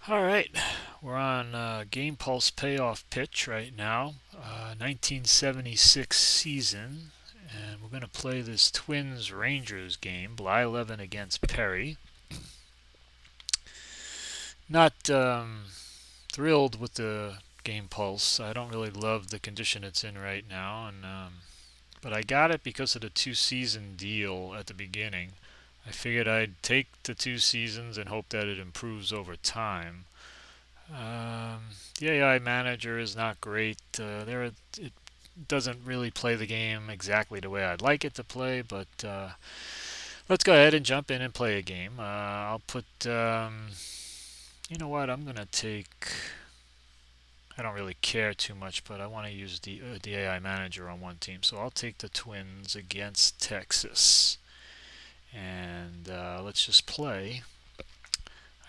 All right, we're on Game Pulse Payoff pitch right now, 1976 season, and we're going to play this Twins Rangers game, Bly11 against Perry. Not thrilled with the Game Pulse. I don't really love the condition it's in right now, and but I got it because of the two-season deal at the beginning. I figured I'd take the 2 seasons and hope that it improves over time. The AI manager is not great. It doesn't really play the game exactly the way I'd like it to play, but let's go ahead and jump in and play a game. I'll put, you know what, I'm going to take, I don't really care too much, but I want to use the AI manager on one team, so I'll take the Twins against Texas. And let's just play.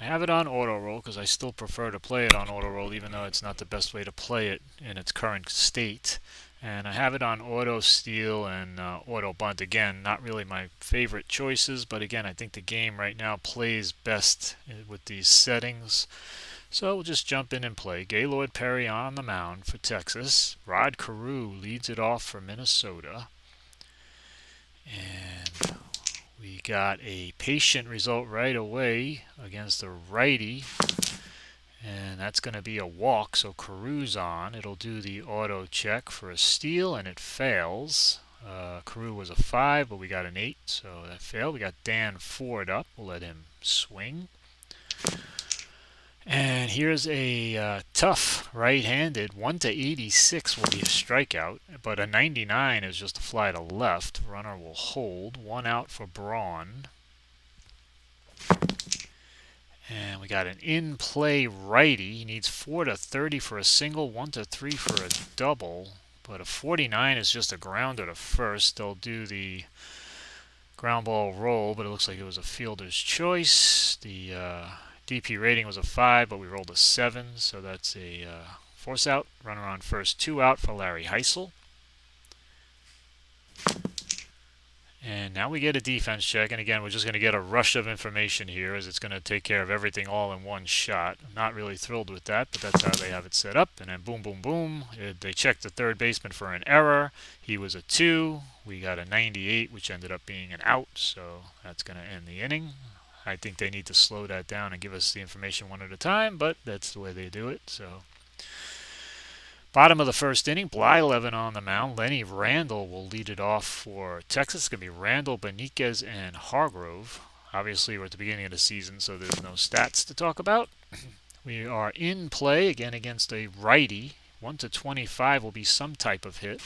I have it on auto roll because I still prefer to play it on auto roll, even though it's not the best way to play it in its current state. And I have it on auto steal and auto bunt. Again, not really my favorite choices, but again, I think the game right now plays best with these settings. So we'll just jump in and play. Gaylord Perry on the mound for Texas. Rod Carew leads it off for Minnesota. And we got a patient result right away against the righty, and that's going to be a walk, so Carew's on. It'll do the auto check for a steal, and it fails. Carew was a 5, but we got an 8, so that failed. We got Dan Ford up. We'll let him swing. And here's a tough right-handed 1-86 will be a strikeout, but a 99 is just a fly to left. Runner will hold. 1 out for Braun. And we got an in-play righty. He needs 4-30 for a single, 1-3 for a double. But a 49 is just a grounder to first. They'll do the ground ball roll, but it looks like it was a fielder's choice. The DP rating was a 5, but we rolled a 7, so that's a force out. Runner on first, 2 out for Larry Heisel. And now we get a defense check, and again, we're just going to get a rush of information here as it's going to take care of everything all in one shot. I'm not really thrilled with that, but that's how they have it set up. And then boom, boom, boom. They checked the third baseman for an error. He was a 2. We got a 98, which ended up being an out, so that's going to end the inning. I think they need to slow that down and give us the information one at a time, but that's the way they do it. So, bottom of the first inning, Bly11 on the mound. Lenny Randall will lead it off for Texas. It's going to be Randall, Beniquez, and Hargrove. Obviously, we're at the beginning of the season, so there's no stats to talk about. We are in play again against a righty. 1-25 will be some type of hit,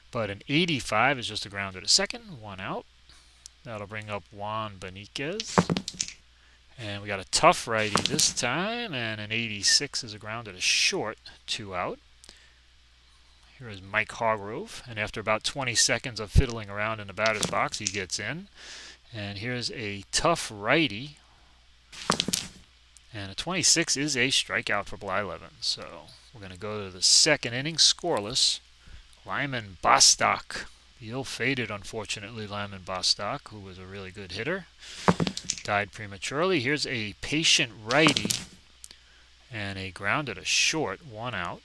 but an 85 is just a grounder to second. 1 out. That'll bring up Juan Beniquez. And we got a tough righty this time, and an 86 is a grounder to short. 2 out. Here is Mike Hargrove, and after about 20 seconds of fiddling around in the batter's box, he gets in. And here's a tough righty, and a 26 is a strikeout for Bly11. So we're going to go to the second inning, scoreless. Lyman Bostock, the ill-fated, unfortunately, Lyman Bostock, who was a really good hitter, died prematurely. Here's a patient righty and a grounder to short. 1 out.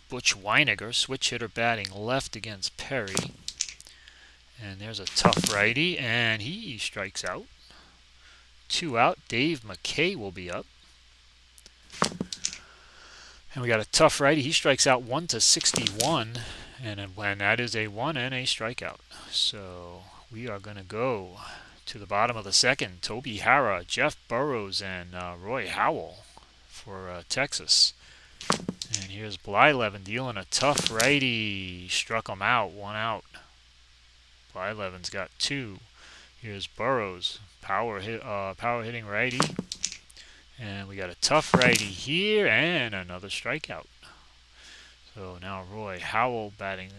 Butch Weiniger, switch hitter, batting left against Perry. And there's a tough righty, and he strikes out. 2 out. Dave McKay will be up. And we got a tough righty. He strikes out 1-61, and that is a 1 and a strikeout. So we are going to go to the bottom of the second. Toby Harrah, Jeff Burrows, and Roy Howell for Texas. And here's Bly11 dealing a tough righty. Struck him out. 1 out. Bly11's got 2. Here's Burrows, power hitting righty. And we got a tough righty here and another strikeout. So now Roy Howell batting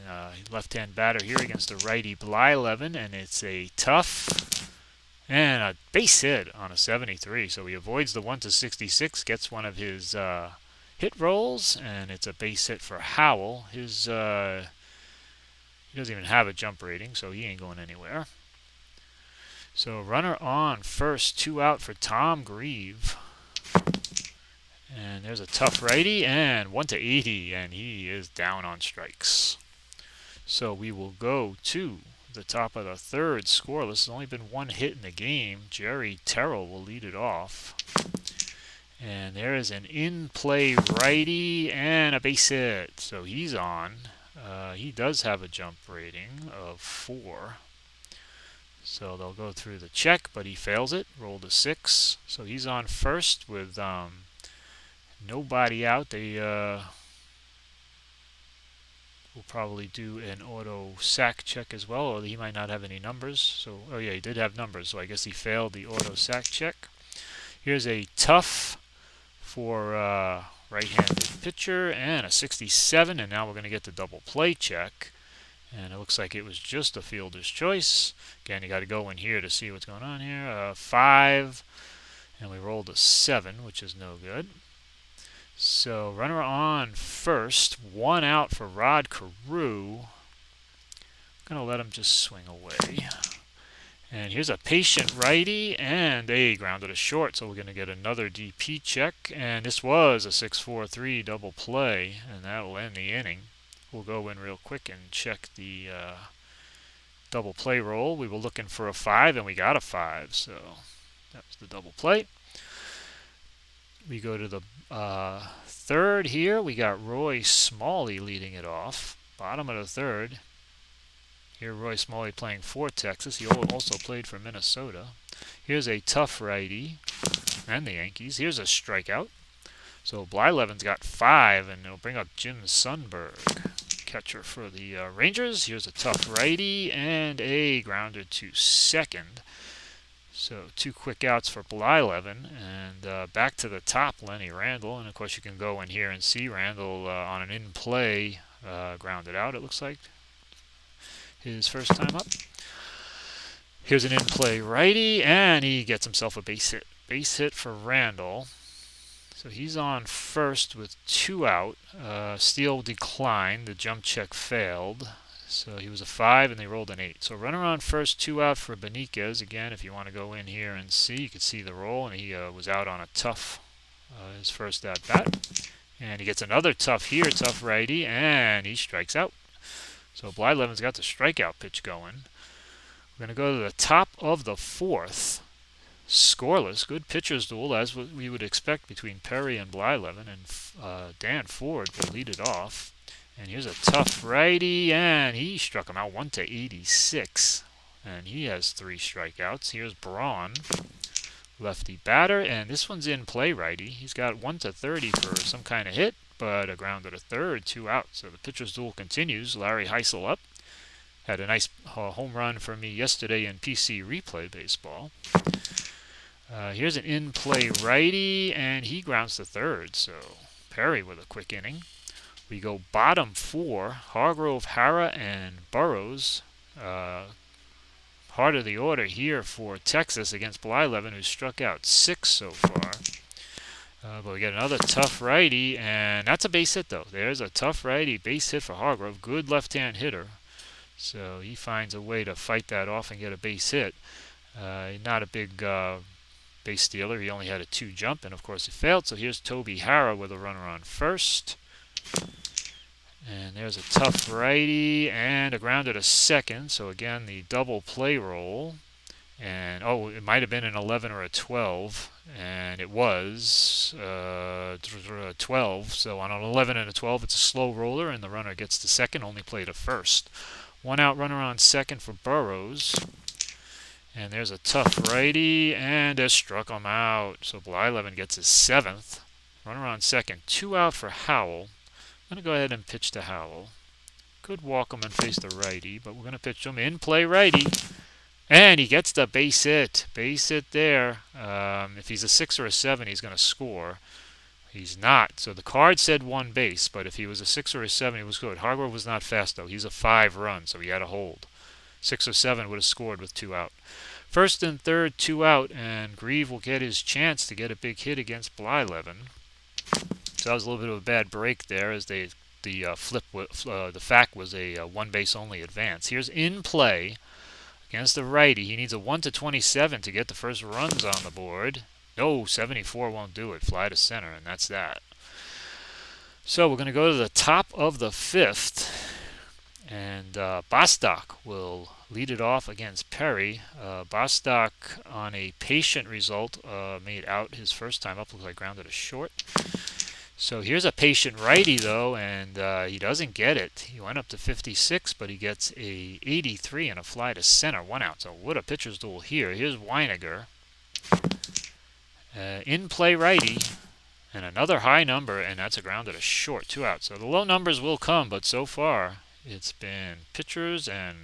left-hand batter here against the righty Bly11, and it's a tough and a base hit on a 73. So he avoids the 1-66, gets one of his hit rolls, and it's a base hit for Howell. He doesn't even have a jump rating, so he ain't going anywhere. So runner on first, 2 out for Tom Grieve. And there's a tough righty, and 1-80, and he is down on strikes. So we will go to the top of the third scoreless. There's only been one hit in the game. Jerry Terrell will lead it off. And there is an in-play righty and a base hit. So he's on. He does have a jump rating of 4. So they'll go through the check, but he fails it. Rolled a 6. So he's on first with nobody out. They will probably do an auto sack check as well, or he might not have any numbers. So, oh yeah, he did have numbers, so I guess he failed the auto sack check. Here's a tough for right-handed pitcher and a 67, and now we're going to get the double play check. And it looks like it was just a fielder's choice. Again, you got to go in here to see what's going on here. 5, and we rolled a 7, which is no good. So runner on first, 1 out for Rod Carew. I'm going to let him just swing away. And here's a patient righty, and they grounded a short, so we're going to get another DP check. And this was a 6-4-3 double play, and that will end the inning. We'll go in real quick and check the double play roll. We were looking for a 5, and we got a 5, so that was the double play. We go to the third here. We got Roy Smalley leading it off. Bottom of the third. Here Roy Smalley playing for Texas. He also played for Minnesota. Here's a tough righty and the Yankees. Here's a strikeout. So Blyleven's got 5, and it'll bring up Jim Sundberg, catcher for the Rangers. Here's a tough righty and a grounder to second. So 2 quick outs for Blyleven, and back to the top, Lenny Randall. And of course you can go in here and see Randall on an in-play grounded out, it looks like. His first time up. Here's an in-play righty, and he gets himself a base hit. Base hit for Randall. So he's on first with 2 out. Steele declined. The jump check failed. So he was a 5, and they rolled an 8. So runner on first, 2 out for Beniquez. Again, if you want to go in here and see, you can see the roll, and he was out on a tough, his first at-bat. And he gets another tough here, tough righty, and he strikes out. So Blyleven's got the strikeout pitch going. We're going to go to the top of the 4th. Scoreless, good pitcher's duel, as we would expect between Perry and Blyleven, and Dan Ford will lead it off. And here's a tough righty, and he struck him out 1-86, and he has 3 strikeouts. Here's Braun, lefty batter, and this one's in play righty. He's got 1-30 for some kind of hit, but a ground at a third, 2 out. So the pitcher's duel continues. Larry Heisel up. Had a nice home run for me yesterday in PC Replay Baseball. Here's an in-play righty, and he grounds to third. So Perry with a quick inning. We go bottom 4, Hargrove, Hara, and Burrows. Heart of the order here for Texas against Blyleven, who struck out 6 so far. But we get another tough righty, and that's a base hit, though. There's a tough righty base hit for Hargrove. Good left-hand hitter. So he finds a way to fight that off and get a base hit. Not a big base stealer. He only had a 2 jump, and of course it failed. So here's Toby Hara with a runner on first. And there's a tough righty and a grounder to second. So again, the double play roll. And it might have been an 11 or a 12, and it was 12. So on an 11 and a 12, it's a slow roller, and the runner gets to second. Only played to first. 1 out runner on second for Burrows. And there's a tough righty, and it struck him out. So Blyleven gets his 7th. Runner on second. 2 out for Howell. I'm going to go ahead and pitch to Howell. Could walk him and face the righty, but we're going to pitch him in play righty. And he gets the base hit. Base hit there. If he's a 6 or a 7, he's going to score. He's not. So the card said 1 base, but if he was a 6 or a 7, he was good. Hargrove was not fast, though. He's a 5 run, so he had a hold. 6 or 7 would have scored with 2 out. First and third, 2 out, and Grieve will get his chance to get a big hit against Blyleven. So that was a little bit of a bad break there, as the fact was a 1 base only advance. Here's in play against the righty. He needs a 1-27 to get the first runs on the board. No, 74 won't do it. Fly to center, and that's that. So we're going to go to the top of the fifth, and Bostock will lead it off against Perry. Bostock, on a patient result, made out his first time up. Looks like grounded a short. So here's a patient righty, though, and he doesn't get it. He went up to 56, but he gets a 83 and a fly to center, 1 out. So what a pitcher's duel here. Here's Weiniger. In play righty, and another high number, and that's a grounded a short, 2 out. So the low numbers will come, but so far it's been pitchers and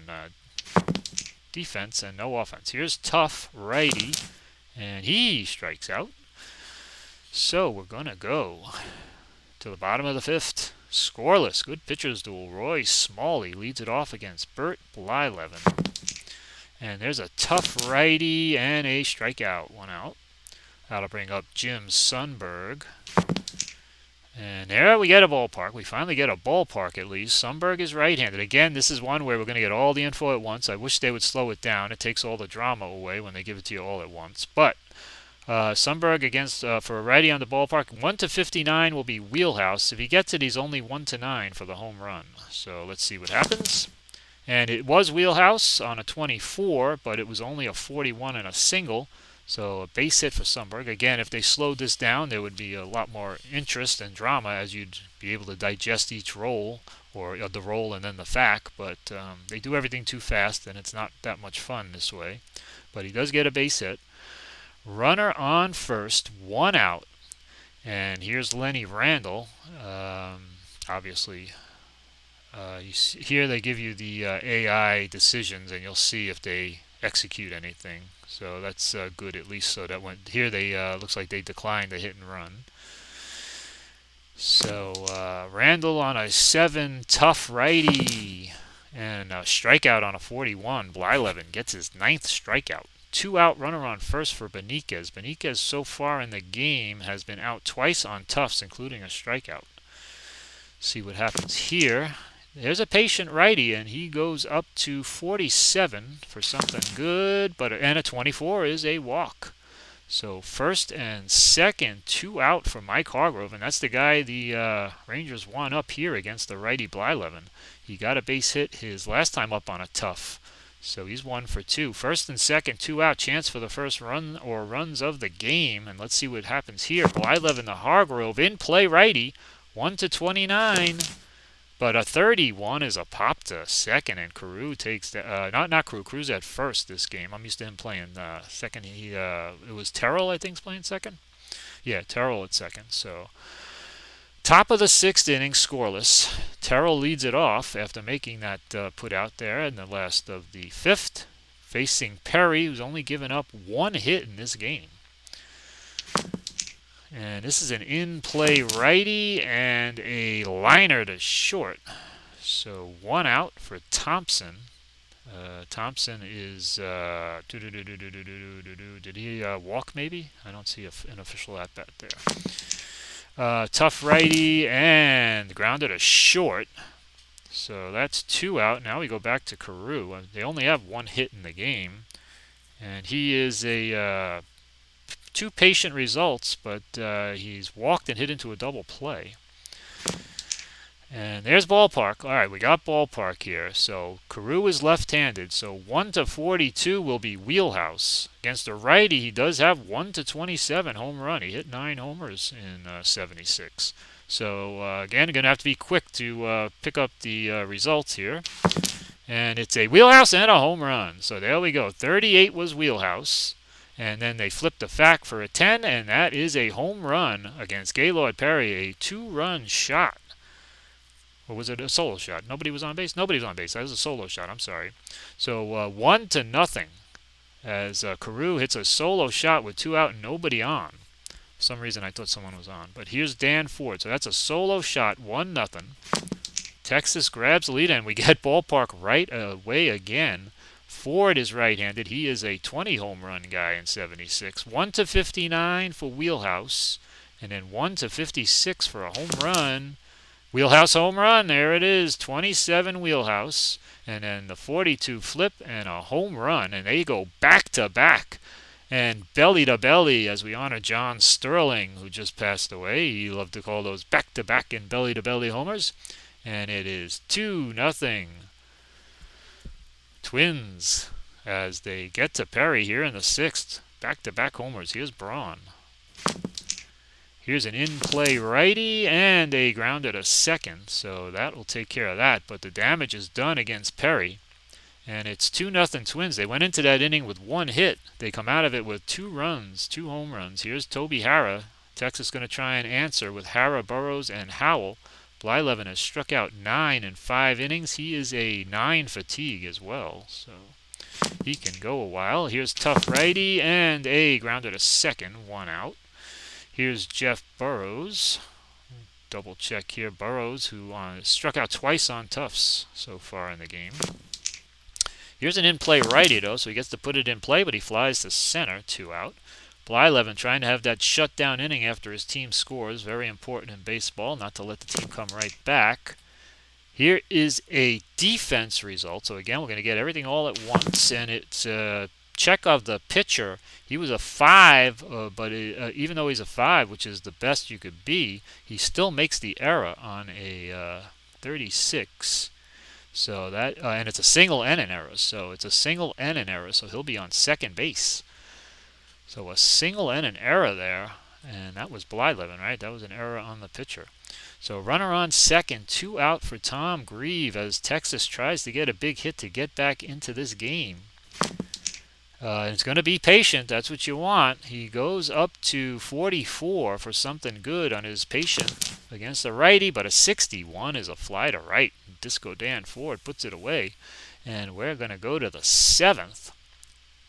defense and no offense. Here's tough righty, and he strikes out. So we're going to go to the bottom of the fifth. Scoreless. Good pitchers duel. Roy Smalley leads it off against Bert Blyleven. And there's a tough righty and a strikeout. 1 out. That'll bring up Jim Sundberg. And there we get a ballpark. We finally get a ballpark at least. Sundberg is right-handed. Again, this is one where we're going to get all the info at once. I wish they would slow it down. It takes all the drama away when they give it to you all at once. But Sundberg against for a righty on the ballpark. 1 to 59 will be wheelhouse. If he gets it, he's only 1 to 9 for the home run. So let's see what happens. And it was wheelhouse on a 24, but it was only a 41 and a single. So a base hit for Sundberg. Again, if they slowed this down, there would be a lot more interest and drama as you'd be able to digest each roll, or the roll and then the fact. But they do everything too fast, and it's not that much fun this way. But he does get a base hit. Runner on first, 1 out. And here's Lenny Randall. Obviously, here they give you the AI decisions, and you'll see if they execute anything. So that's good, at least. So that went here. They looks like they declined the hit and run. So Randall on a 7, tough righty, and a strikeout on a 41. Blyleven gets his 9th strikeout. 2-out runner on first for Beniquez. Beniquez so far in the game has been out twice on toughs, including a strikeout. See what happens here. There's a patient righty, and he goes up to 47 for something good, and a 24 is a walk. So first and second, 2 out for Mike Hargrove, and that's the guy the Rangers won up here against the righty Blyleven. He got a base hit his last time up on a tough. So he's 1 for 2. First and second, 2 out, chance for the first run or runs of the game. And let's see what happens here. Blyleven to Hargrove, in play righty, 1 to 29. But a 31 is a pop to second, and Carew takes not Carew. Crew's at first this game. I'm used to him playing second. It was Terrell, I think, is playing second. Yeah, Terrell at second. So top of the 6th inning, scoreless. Terrell leads it off after making that put out there in the last of the 5th, facing Perry, who's only given up 1 hit in this game. And this is an in-play righty and a liner to short. So 1 out for Thompson. Thompson is did he walk maybe? I don't see an official at bat there. Tough righty and grounded a short. So that's 2 out. Now we go back to Carew. They only have 1 hit in the game, and he is a 2 patient results, but he's walked and hit into a double play. And there's ballpark. All right, we got ballpark here. So Carew is left-handed. So 1 to 42 will be wheelhouse. Against a righty, he does have 1 to 27 home run. He hit 9 homers in 76. So again, going to have to be quick to pick up the results here. And it's a wheelhouse and a home run. So there we go. 38 was wheelhouse. And then they flipped the fact for a 10, and that is a home run against Gaylord Perry, a 2-run shot. Or was it a solo shot? Nobody was on base? Nobody was on base. That was a solo shot. I'm sorry. So 1 to nothing as Carew hits a solo shot with 2 out and nobody on. For some reason, I thought someone was on. But here's Dan Ford. So that's a solo shot, 1-0. Texas grabs the lead, and we get ballpark right away again. Ford is right-handed. He is a 20 home run guy in 76. 1 to 59 for wheelhouse, and then 1 to 56 for a home run. Wheelhouse home run, there it is, 27 wheelhouse, and then the 42 flip and a home run, and they go back to back. And belly to belly as we honor John Sterling, who just passed away. He loved to call those back-to-back and belly-to-belly homers. And it is 2-0 Twins as they get to Perry here in the sixth. Back-to-back homers. Here's Braun. Here's an in-play righty and a grounder to second, so that will take care of that. But the damage is done against Perry, and it's 2-0 Twins. They went into that inning with one hit. They come out of it with 2 runs, 2 home runs. Here's Toby Harrah. Texas going to try and answer with Harrah, Burrows, and Howell. Blyleven has struck out 9 in 5 innings. He is a 9 fatigue as well, so he can go a while. Here's tough righty and a grounder to second, 1 out. Here's Jeff Burrows. Double check here. Burrows, who struck out twice on Tufts so far in the game. Here's an in-play righty, though, so he gets to put it in play, but he flies to center, 2 out. Blyleven trying to have that shutdown inning after his team scores. Very important in baseball, not to let the team come right back. Here is a defense result. So again, we're going to get everything all at once, and it's Chekhov, the pitcher. He was a 5, but even though he's a 5, which is the best you could be, he still makes the error on a 36. So that and it's a single and an error. So it's a single and an error. So he'll be on second base. So a single and an error there, and that was Blyleven, right? That was an error on the pitcher. So runner on second, 2 out for Tom Grieve as Texas tries to get a big hit to get back into this game. It's going to be patient. That's what you want. He goes up to 44 for something good on his patient against the righty, but a 61 is a fly to right. Disco Dan Ford puts it away, and we're going to go to the 7th.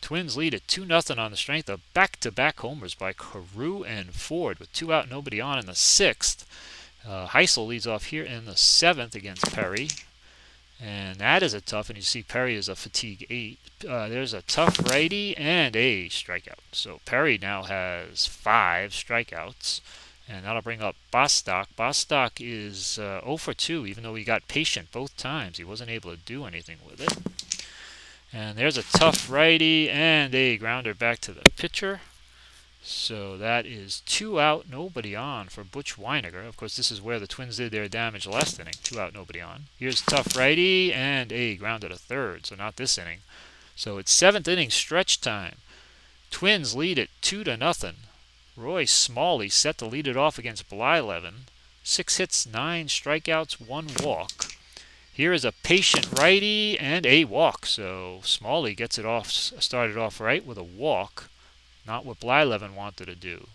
Twins lead at 2-0 on the strength of back-to-back homers by Carew and Ford with 2 out, nobody on in the 6th. Heisel leads off here in the 7th against Perry. And that is a tough, and you see Perry is a fatigue 8. There's a tough righty and a strikeout. So Perry now has 5 strikeouts, and that'll bring up Bostock. Bostock is 0 for 2, even though he got patient both times. He wasn't able to do anything with it. And there's a tough righty and a grounder back to the pitcher. So that is 2 out, nobody on for Butch Weiniger. Of course, this is where the Twins did their damage last inning. 2 out, nobody on. Here's tough righty and a grounder to third, so not this inning. So it's 7th inning stretch time. Twins lead it 2-0. Roy Smalley set to lead it off against Blyleven. 6 hits, 9 strikeouts, 1 walk. Here is a patient righty and a walk. So Smalley gets it off, started off right with a walk. Not what Blyleven wanted to do.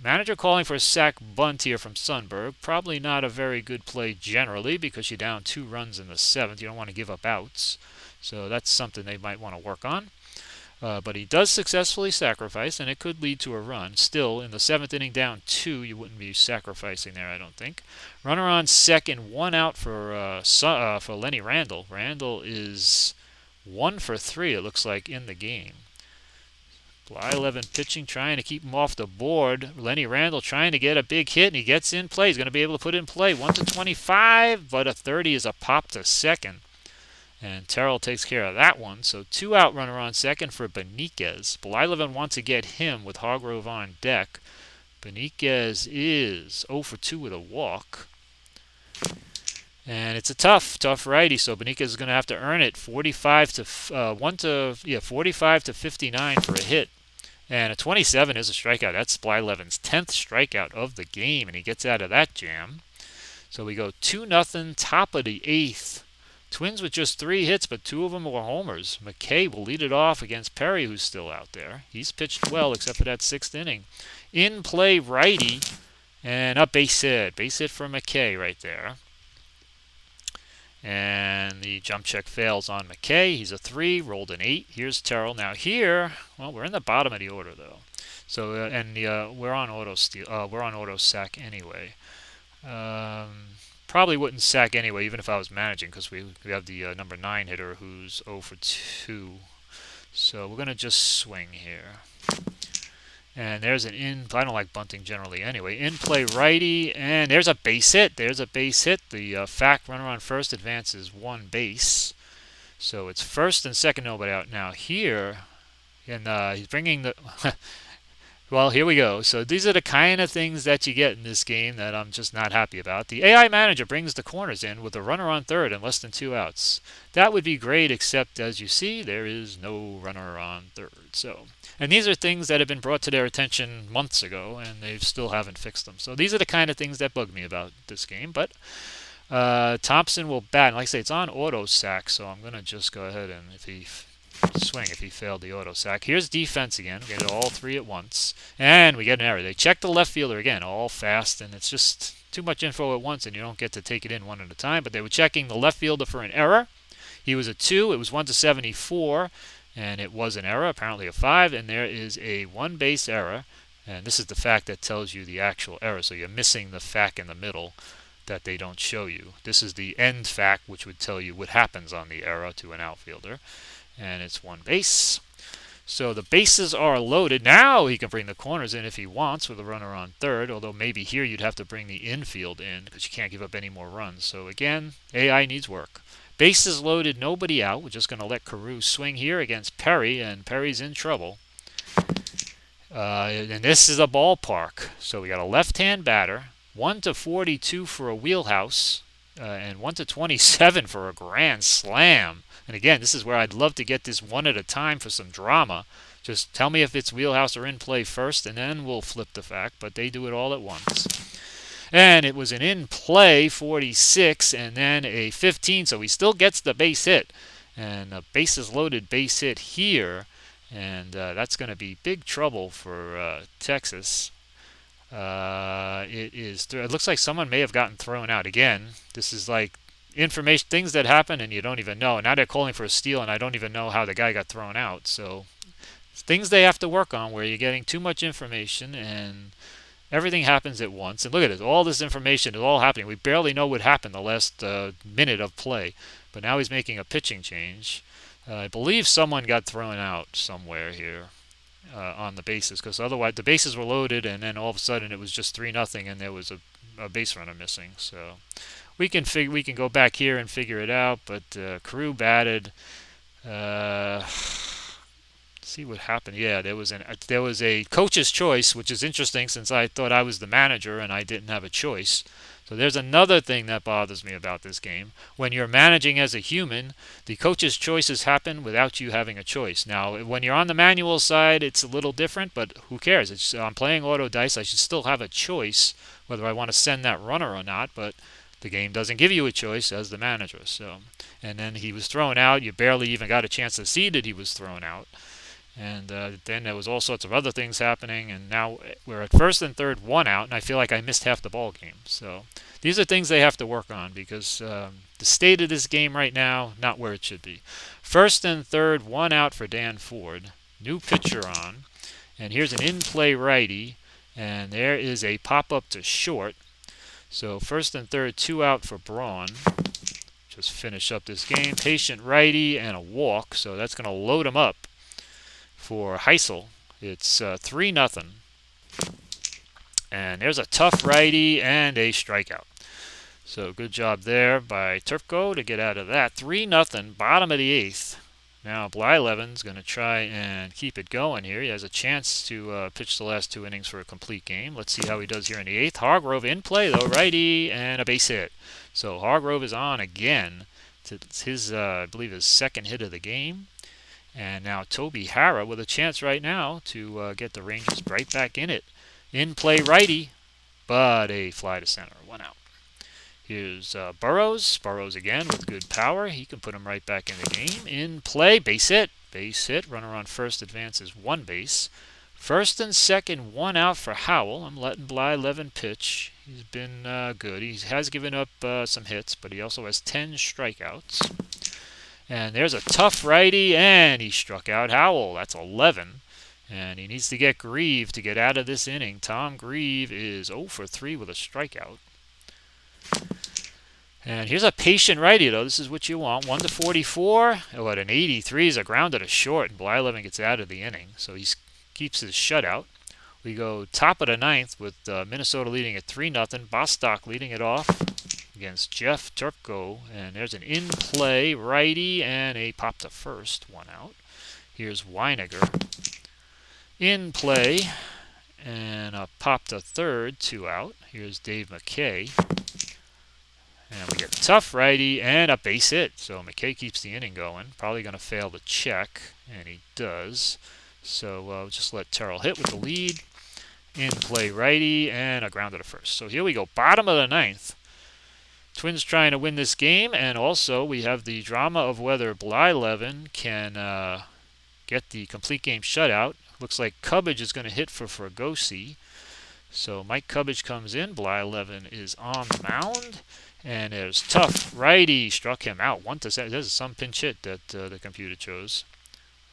Manager calling for a sac bunt here from Sundberg. Probably not a very good play generally because you're down 2 runs in the 7th. You don't want to give up outs. So that's something they might want to work on. But he does successfully sacrifice, and it could lead to a run. Still, in the 7th inning down 2, you wouldn't be sacrificing there, I don't think. Runner on second, 1 out for Lenny Randall. Randall is 1 for 3, it looks like, in the game. Blyleven pitching, trying to keep him off the board. Lenny Randall trying to get a big hit, and he gets in play. He's going to be able to put it in play. 1-25, but a 30 is a pop to second. And Terrell takes care of that one. So 2 out, runner on second for Beniquez. Blyleven wants to get him with Hargrove on deck. Beniquez is 0 for 2 with a walk. And it's a tough righty, so Beniquez is going to have to earn it. 45 to 59 for a hit. And a 27 is a strikeout. That's Blyleven's 10th strikeout of the game, and he gets out of that jam. So we go 2-0, top of the 8th. Twins with just 3 hits, but 2 of them were homers. McKay will lead it off against Perry, who's still out there. He's pitched well, except for that 6th inning. In play righty, and a base hit. Base hit for McKay right there. And the jump check fails on McKay. He's a 3, rolled an 8. Here's Terrell. Now here, well, we're in the bottom of the order though. So we're on auto steal. We're on auto sack anyway. Probably wouldn't sack anyway, even if I was managing, because we have the number 9 hitter who's 0 for 2. So we're gonna just swing here. And there's an I don't like bunting generally anyway. In play righty, and there's a base hit. There's a base hit. The fact runner on first advances 1 base. So it's first and second, nobody out. Now here, And he's bringing the well, here we go. So these are the kind of things that you get in this game that I'm just not happy about. The AI manager brings the corners in with a runner on third and less than 2 outs. That would be great, except as you see, there is no runner on third. So, and these are things that have been brought to their attention months ago, and they still haven't fixed them. So these are the kind of things that bug me about this game. But Thompson will bat. And like I say, it's on auto sack, so I'm going to just go ahead and if he failed the auto sack. Here's defense again. We get all three at once. And we get an error. They check the left fielder again, all fast, and it's just too much info at once, and you don't get to take it in one at a time. But they were checking the left fielder for an error. He was a 2. It was 1-74, and it was an error, apparently a 5, and there is a one-base error. And this is the fact that tells you the actual error. So you're missing the fact in the middle that they don't show you. This is the end fact, which would tell you what happens on the error to an outfielder. And it's one base. So the bases are loaded. Now he can bring the corners in if he wants with a runner on third, although maybe here you'd have to bring the infield in because you can't give up any more runs. So again, AI needs work. Bases loaded, nobody out. We're just going to let Carew swing here against Perry, and Perry's in trouble. And this is a ballpark. So we got a left-hand batter, 1-42 for a wheelhouse, and 1-27 for a grand slam. And again, this is where I'd love to get this one at a time for some drama. Just tell me if it's wheelhouse or in play first, and then we'll flip the fact. But they do it all at once. And it was an in play 46 and then a 15, so he still gets the base hit. And a bases loaded base hit here. And that's going to be big trouble for Texas. It looks like someone may have gotten thrown out. Again, this is like information, things that happen and you don't even know. Now they're calling for a steal and I don't even know how the guy got thrown out. So things they have to work on where you're getting too much information and everything happens at once. And look at it, all this information is all happening. We barely know what happened the last minute of play. But now he's making a pitching change. I believe someone got thrown out somewhere here on the bases, because otherwise the bases were loaded and then all of a sudden it was just 3-0 and there was a base runner missing. So we can go back here and figure it out. But Carew batted. See what happened. Yeah, there was a coach's choice, which is interesting since I thought I was the manager and I didn't have a choice. So there's another thing that bothers me about this game. When you're managing as a human, the coach's choices happen without you having a choice. Now, when you're on the manual side, it's a little different, but who cares? I'm playing auto dice. I should still have a choice whether I want to send that runner or not, but the game doesn't give you a choice as the manager. So, and then he was thrown out. You barely even got a chance to see that he was thrown out. And then there was all sorts of other things happening, and now we're at first and third, 1 out, and I feel like I missed half the ball game. So these are things they have to work on because the state of this game right now, not where it should be. First and third, 1 out for Dan Ford. New pitcher on, and here's an in-play righty, and there is a pop-up to short. So first and third, 2 out for Braun. Just finish up this game. Patient righty and a walk, so that's going to load him up. For Heisel, it's 3-0. And there's a tough righty and a strikeout. So good job there by Turpko to get out of that. 3-0, bottom of the 8th. Now Blyleven's going to try and keep it going here. He has a chance to pitch the last 2 innings for a complete game. Let's see how he does here in the 8th. Hargrove in play, though, righty, and a base hit. So Hargrove is on again. It's his, I believe, his second hit of the game. And now Toby Harrah with a chance right now to get the Rangers right back in it. In play righty, but a fly to center, 1 out. Here's Burrows. Burrows again with good power. He can put him right back in the game. In play, base hit. Base hit. Runner on first advances 1 base. First and second, 1 out for Howell. I'm letting Blyleven pitch. He's been good. He has given up some hits, but he also has 10 strikeouts. And there's a tough righty, and he struck out Howell. That's 11. And he needs to get Grieve to get out of this inning. Tom Grieve is 0 for 3 with a strikeout. And here's a patient righty, though. This is what you want. 1-44. Oh, at an 83 is a ground to short, and Blyleven gets out of the inning. So he keeps his shutout. We go top of the 9th with Minnesota leading at 3-0. Bostock leading it off against Jeff Turpko, and there's an in-play righty and a pop to first, 1 out. Here's Weiniger in play, and a pop to third, 2 out. Here's Dave McKay. And we get a tough righty and a base hit. So McKay keeps the inning going. Probably going to fail the check, and he does. So we'll just let Terrell hit with the lead. In play righty and a grounder to first. So here we go, bottom of the ninth. Twins trying to win this game, and also we have the drama of whether Blyleven can get the complete game shutout. Looks like Cubbage is going to hit for Fregosi. So Mike Cubbage comes in. Blyleven is on the mound. And there's tough righty. Struck him out. 1-7. This is some pinch hit that the computer chose.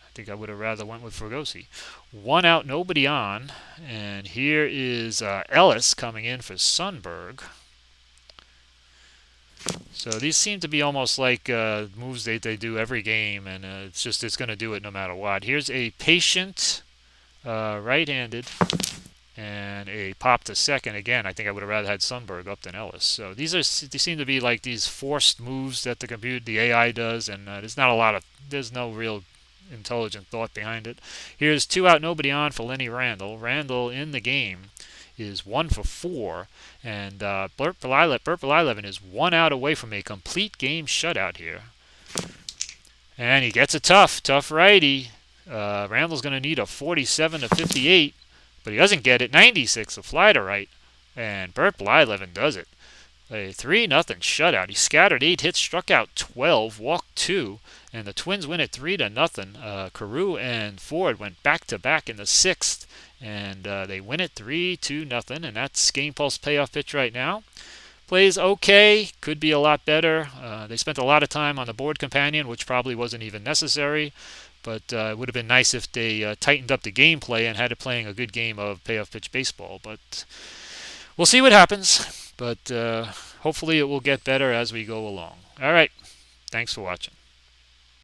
I think I would have rather went with Fregosi. 1 out, nobody on. And here is Ellis coming in for Sundberg. So these seem to be almost like moves they do every game, and it's going to do it no matter what. Here's a patient right-handed and a pop to second. Again, I think I would have rather had Sundberg up than Ellis. So they seem to be like these forced moves that the AI does, and there's no real intelligent thought behind it. Here's 2 out, nobody on for Lenny Randall. Randall in the game is 1 for 4, and Burt Blyleven is 1 out away from a complete game shutout here. And he gets a tough righty. Randall's going to need a 47 to 58, but he doesn't get it. 96, a fly to right, and Burt Blyleven does it. A 3-0 shutout. He scattered 8 hits, struck out 12, walked 2, and the Twins win it 3-0. Carew and Ford went back-to-back in the 6th, and they win it 3-0, and that's Game Pulse payoff pitch right now. Plays okay, could be a lot better. They spent a lot of time on the board companion, which probably wasn't even necessary, but it would have been nice if they tightened up the gameplay and had it playing a good game of payoff pitch baseball, but we'll see what happens. But hopefully it will get better as we go along. All right. Thanks for watching.